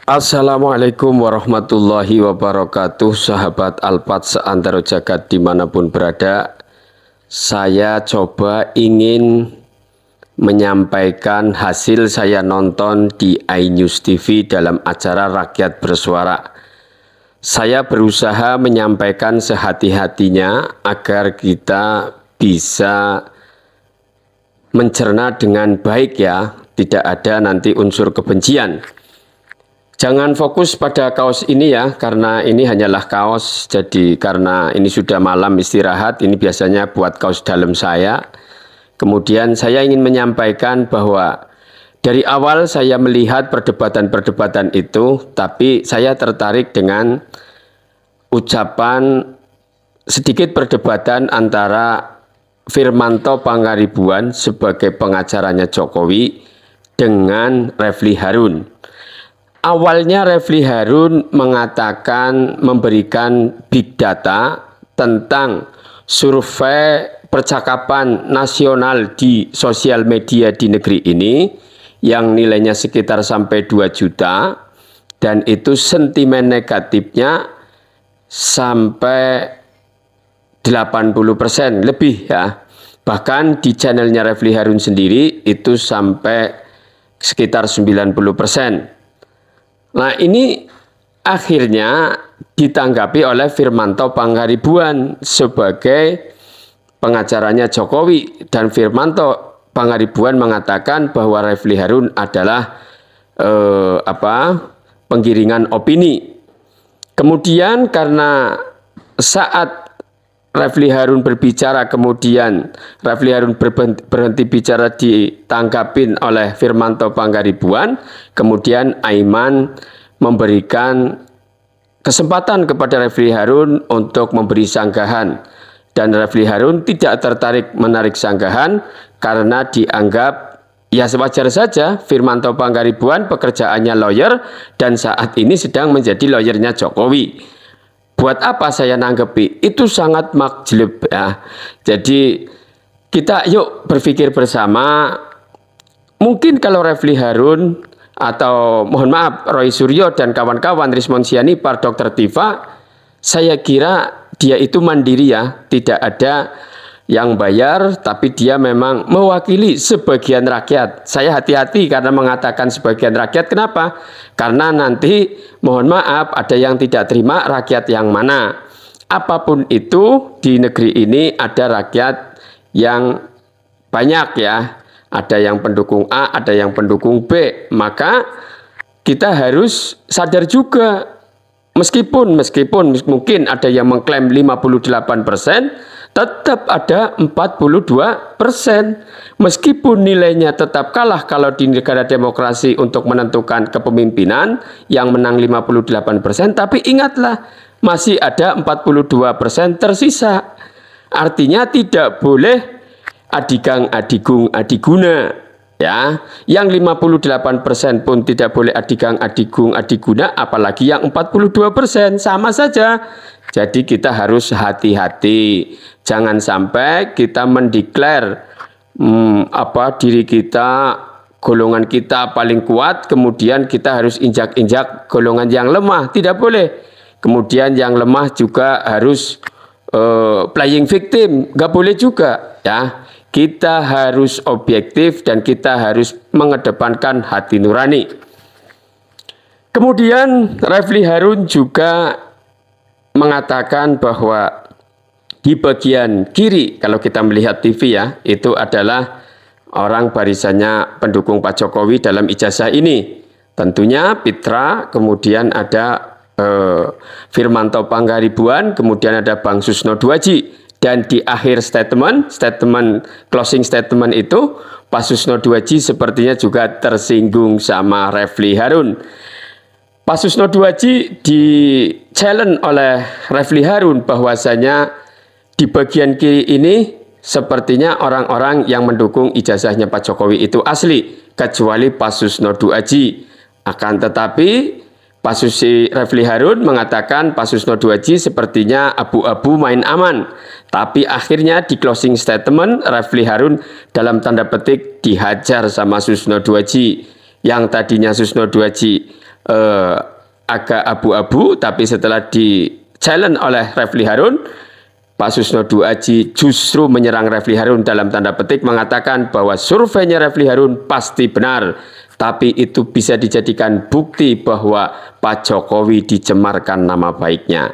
Assalamualaikum warahmatullahi wabarakatuh, sahabat Alpat seantero jagat dimanapun berada. Saya coba ingin menyampaikan hasil saya nonton di iNews TV dalam acara Rakyat Bersuara. Saya berusaha menyampaikan sehati-hatinya agar kita bisa mencerna dengan baik ya, tidak ada nanti unsur kebencian. Jangan fokus pada kaos ini ya, karena ini hanyalah kaos. Jadi karena ini sudah malam istirahat, ini biasanya buat kaos dalam saya. Kemudian saya ingin menyampaikan bahwa dari awal saya melihat perdebatan-perdebatan itu, tapi saya tertarik dengan ucapan sedikit perdebatan antara Firmanto Pangaribuan sebagai pengacaranya Jokowi dengan Refli Harun. Awalnya Refli Harun mengatakan memberikan big data tentang survei percakapan nasional di sosial media di negeri ini yang nilainya sekitar sampai 2 juta dan itu sentimen negatifnya sampai 80% lebih ya. Bahkan di channelnya Refli Harun sendiri itu sampai sekitar 90%. Nah ini akhirnya ditanggapi oleh Firmanto Pangaribuan sebagai pengacaranya Jokowi, dan Firmanto Pangaribuan mengatakan bahwa Refli Harun adalah penggiringan opini. Kemudian karena saat Refli Harun berbicara, kemudian Refli Harun berhenti bicara ditanggapin oleh Firmanto Pangaribuan, kemudian Aiman memberikan kesempatan kepada Refli Harun untuk memberi sanggahan, dan Refli Harun tidak tertarik menarik sanggahan karena dianggap ya sewajar saja. Firmanto Pangaribuan pekerjaannya lawyer dan saat ini sedang menjadi lawyernya Jokowi. Buat apa saya nanggepi? Itu sangat makjleb ya. Jadi kita yuk berpikir bersama. Mungkin kalau Refli Harun atau mohon maaf Roy Suryo dan kawan-kawan, Rismon Sianipar, Dr. Tifa, saya kira dia itu mandiri ya. Tidak ada yang bayar, tapi dia memang mewakili sebagian rakyat. Saya hati-hati karena mengatakan sebagian rakyat. Kenapa? Karena nanti mohon maaf ada yang tidak terima rakyat yang mana. Apapun itu di negeri ini ada rakyat yang banyak ya. Ada yang pendukung A, ada yang pendukung B. Maka kita harus sadar juga. Meskipun mungkin ada yang mengklaim 58%, tetap ada 42%. Meskipun nilainya tetap kalah kalau di negara demokrasi untuk menentukan kepemimpinan yang menang 58%, tapi ingatlah masih ada 42% tersisa. Artinya tidak boleh adigang adigung adiguna. Ya, yang 58% pun tidak boleh adigang adigung adiguna, apalagi yang 42%, sama saja. Jadi kita harus hati-hati. Jangan sampai kita mendeklar diri kita, golongan kita paling kuat, kemudian kita harus injak-injak golongan yang lemah. Tidak boleh. Kemudian yang lemah juga harus playing victim. Nggak boleh juga ya. Kita harus objektif dan kita harus mengedepankan hati nurani. Kemudian Refli Harun juga mengatakan bahwa di bagian kiri, kalau kita melihat TV ya, itu adalah orang barisannya pendukung Pak Jokowi dalam ijazah ini. Tentunya Pitra, kemudian ada Firmanto Pangaribuan, kemudian ada Bang Susno Duaji. Dan di akhir statement closing statement itu, Pak Susno Duaji sepertinya juga tersinggung sama Refli Harun. Pak Susno Duaji di challenge oleh Refli Harun bahwasanya di bagian kiri ini sepertinya orang-orang yang mendukung ijazahnya Pak Jokowi itu asli, kecuali Pak Susno Duaji. Akan tetapi Pak Refli Harun mengatakan Pak Susno Duaji sepertinya abu-abu main aman. Tapi akhirnya di closing statement Refli Harun dalam tanda petik dihajar sama Susno Duaji. Yang tadinya Susno Duaji agak abu-abu, tapi setelah di challenge oleh Refli Harun, Pak Susno Duaji justru menyerang Refli Harun dalam tanda petik, mengatakan bahwa surveinya Refli Harun pasti benar, tapi itu bisa dijadikan bukti bahwa Pak Jokowi dicemarkan nama baiknya.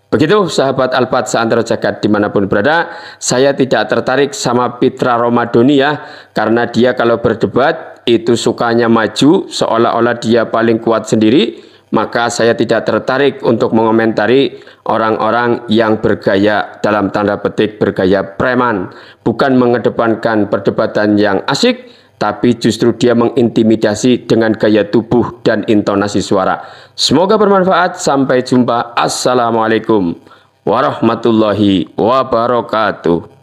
Begitu sahabat Alphard seantero jagat dimanapun berada, saya tidak tertarik sama Pitra Romadhoni ya, karena dia kalau berdebat itu sukanya maju seolah-olah dia paling kuat sendiri, maka saya tidak tertarik untuk mengomentari orang-orang yang bergaya dalam tanda petik bergaya preman, bukan mengedepankan perdebatan yang asyik, tapi justru dia mengintimidasi dengan gaya tubuh dan intonasi suara. Semoga bermanfaat. Sampai jumpa. Assalamualaikum warahmatullahi wabarakatuh.